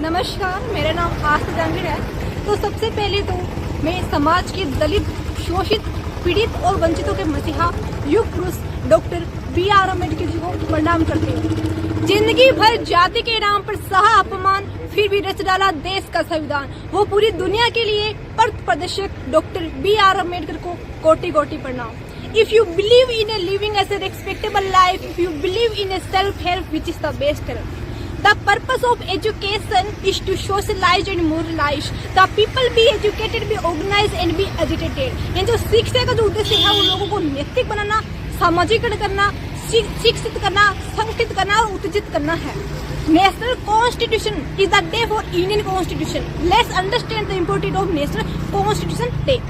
नमस्कार, मेरा नाम आस्था जानवी है। तो सबसे पहले तो मैं समाज के दलित, शोषित, पीड़ित और वंचितों के मसीहा युग पुरुष डॉक्टर B.R. अम्बेडकर जी को प्रणाम करती हूँ। जिंदगी भर जाति के नाम पर सहा अपमान, फिर भी रच डाला देश का संविधान। वो पूरी दुनिया के लिए पथ प्रदर्शक डॉक्टर B.R. अम्बेडकर को कोटि कोटि प्रणाम। If you believe in a living as a respectable life, if you believe in a self-help, which is the best help. The purpose of education is to socialize and moralize. The people be educated, be organized and be agitated. ये जो शिक्षा का जो उद्देश्य है वो लोगों को नैतिक बनाना, सामाजिकरण करना, शिक्षित करना, संगठित करना और उत्तेजित करना है। National Constitution is the day for Indian Constitution. Let's understand the importance of National Constitution Day.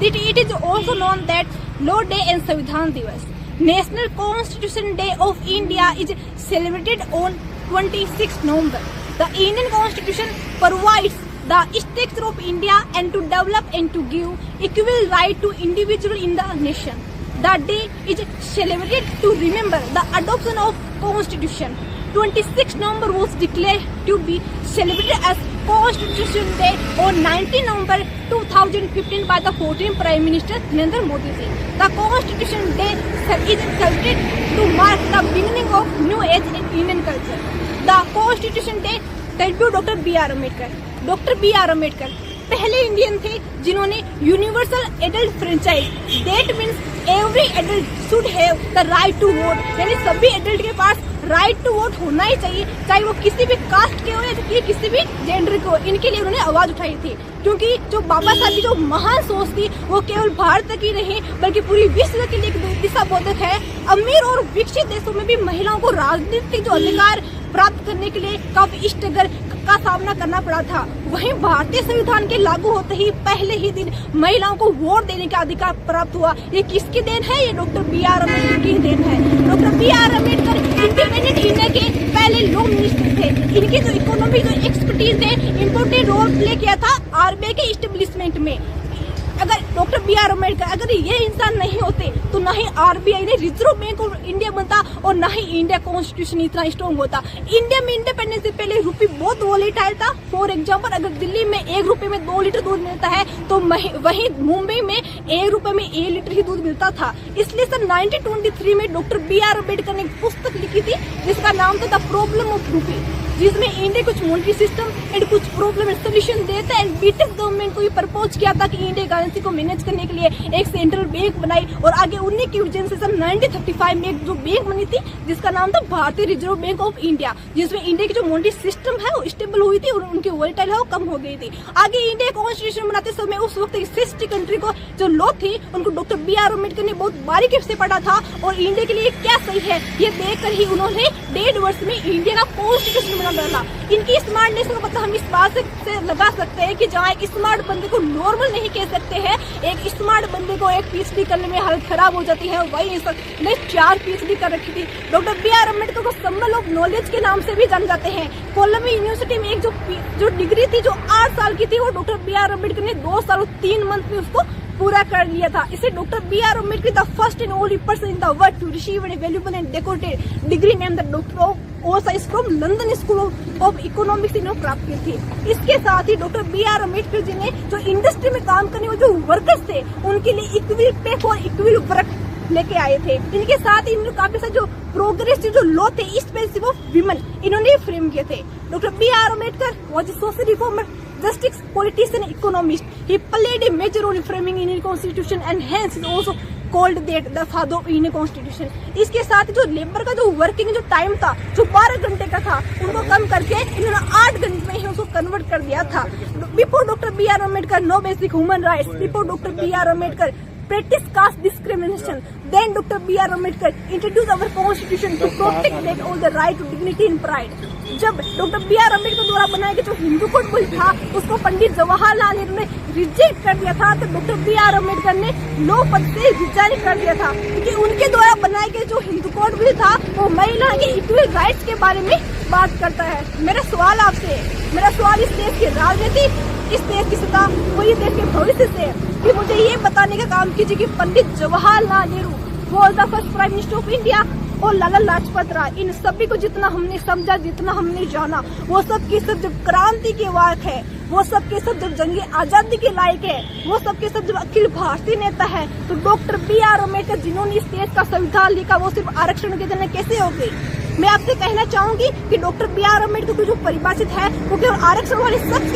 It is also known that Law Day and Samvidhan Divas. National Constitution Day of India is celebrated on 26 November. The Indian Constitution provides the structure of India and to develop and to give equal right to individual in the nation. The day is celebrated to remember the adoption of Constitution. 26 November was declared to be celebrated as Constitution Day on 19 November 2015 by the 14th Prime Minister Narendra Modi ji. The Constitution Day is celebrated to mark the beginning of new age in Indian culture. The Constitution Day tribute Dr. B.R. Ambedkar. Dr. B.R. Ambedkar पहले Indian थे जिन्होंने universal adult franchise, that means every adult should have the right to vote, यानी सभी adult के पास right to vote होना ही चाहिए, चाहे वो किसी भी कास्ट के हो या किसी भी जेंडर के हो। इनके लिए उन्होंने आवाज उठाई थी, क्योंकि जो बाबा साहब की जो महान सोच थी वो केवल भारत तक ही नहीं बल्कि पूरी विश्व के लिए एक दिशा बोधक है। अमीर और विकसित देशों में भी महिलाओं को राजनीतिक जो अधिकार प्राप्त करने के लिए काफी स्ट्रगल का सामना करना पड़ा था। वहीं भारतीय संविधान के लागू होते ही पहले ही दिन महिलाओं को वोट देने का अधिकार प्राप्त हुआ। ये किसकी देन है? ये डॉक्टर B.R. अम्बेडकर की देन है। Doctor B.R. Ambedkar independent India के पहले लॉ मिनिस्टर थे। इनकी जो इकोनॉमिक जो एक्सपर्टीज है, इम्पोर्टेंट रोल प्ले किया था RBI के इस्टेब्लिशमेंट में। अगर डॉक्टर B.R. अम्बेडकर अगर ये इंसान नहीं होते तो ना ही RBI ने रिजर्व बैंक ऑफ इंडिया बनता और ना ही इंडिया कॉन्स्टिट्यूशन इतना स्ट्रॉन्ग होता। इंडिया में इंडिपेंडेंस से पहले रुपये बहुत वोलेटाइल था। फॉर एग्जांपल, अगर दिल्ली में 1 रुपए में 2 लीटर दूध मिलता है तो वहीं मुंबई में 1 रुपए में 1 लीटर ही दूध मिलता था। इसलिए सन 1923 में डॉक्टर B.R. अम्बेडकर ने एक पुस्तक लिखी थी जिसका नाम था द प्रॉब्लम ऑफ रूपी, जिसमें इंडिया कुछ मॉनेटरी सिस्टम एंड कुछ प्रॉब्लम एंड सोल्यूशन देता एंड ब्रिटिश गवर्नमेंट को ये प्रपोज किया था कि इंडिया करेंसी को मैनेज करने के लिए एक सेंट्रल बैंक बनाई। और आगे उन्हीं की वजह से सन 1935 में एक जो बैंक बनी थी जिसका नाम था भारतीय रिजर्व बैंक ऑफ इंडिया, जिसमें इंडिया की जो मॉनेटरी सिस्टम है वो स्टेबल हुई थी और उनकी वोलेटाइल है वो कम हो गई थी। आगे इंडिया कॉन्स्टिट्यूशन बनाते समय उस वक्त 60 कंट्री को जो लॉ थी उनको डॉक्टर B.R. अम्बेडकर ने बहुत बारीकी से पढ़ा था और इंडिया के लिए क्या सही है ये देखकर ही उन्होंने 1.5 वर्ष में इंडिया का कॉन्स्टिट्यूशन बना डाला। इनकी स्मार्टनेस का पता हम इस बात से लगा सकते हैं कि जहाँ एक स्मार्ट बंदे को नॉर्मल नहीं कह सकते हैं, एक स्मार्ट बंदे को एक PhD करने में हालत खराब हो जाती है। वही ने 4 PhD कर रखी थी। Doctor B.R. अम्बेडकर को सिंबल ऑफ नॉलेज के नाम से भी जाने जाते हैं। कोलंबिया यूनिवर्सिटी में एक जो डिग्री थी जो 8 साल की थी वो डॉक्टर B.R. अम्बेडकर ने 2 साल और 3 मंथ में उसको पूरा कर लिया था। इसे doctor B.R. Ambedkar the first and only person in the world to receive an valuable and decorated degree name the doctor of ओसाइस from London School of Economics इन्होंने प्राप्त की थी। इसके साथ ही डॉक्टर B.R. अम्बेडकर जी ने जो इंडस्ट्री में काम करने वाले जो वर्कर्स थे उनके लिए equal pay for equal work लेके आए थे। इनके साथ ही इन्होंने काफी सारे जो प्रोग्रेसिव जो लॉ थे स्पेसिफिक ऑफ विमेन इन्होंने फ्रेम किए थे। Doctor B.R. Ambedkar was a social reformer, justice, politician, economist. He played a major role in framing Indian Constitution and hence is also called that the father of Indian Constitution. इसके साथ जो labour का जो working जो time था जो 12 घंटे का था उनको कम करके इन्होंने 8 घंटे में ही उसको कन्वर्ट कर दिया था। Before doctor B.R. Ambedkar no basic human rights, before doctor B.R. Ambedkar practice caste discrimination, then Dr. B.R. Ambedkar introduced our constitution to protect that all the right to dignity and pride. जब doctor B.R. Ambedkar द्वारा बनाया गया जो Hindu code bill था उसको पंडित जवाहरलाल नेहरू ने reject कर दिया था, तो डॉक्टर B.R. अम्बेडकर ने लॉ पद से रिजाइन कर दिया था, क्योंकि उनके द्वारा बनाया गया जो हिंदू कोड बिल था वो महिला के इक्वल राइट्स के बारे में बात करता है। मेरा सवाल आपसे, मेरा सवाल इस देश की राजनीति, इस देश की सत्ता और इस देश के भविष्य से कि मुझे ये बताने का काम कीजिए कि Pandit Jawaharlal Nehru was the first Prime Minister of India और लाला लाजपत राय, इन सभी को जितना हमने समझा, जितना हमने जाना, वो सब की सब जब क्रांति के वाक है, वो सब के सब जब जंगे आजादी के लायक है, वो सब के सब जब अखिल भारतीय नेता है, तो डॉक्टर B.R. अम्बेडकर जिन्होंने इस देश का संविधान लिखा, वो सिर्फ आरक्षण के जरिए कैसे हो गई? मैं आपसे कहना चाहूंगी कि डॉक्टर B.R. अम्बेडकर को जो परिभाषित है वो केवल आरक्षण वाले शख्स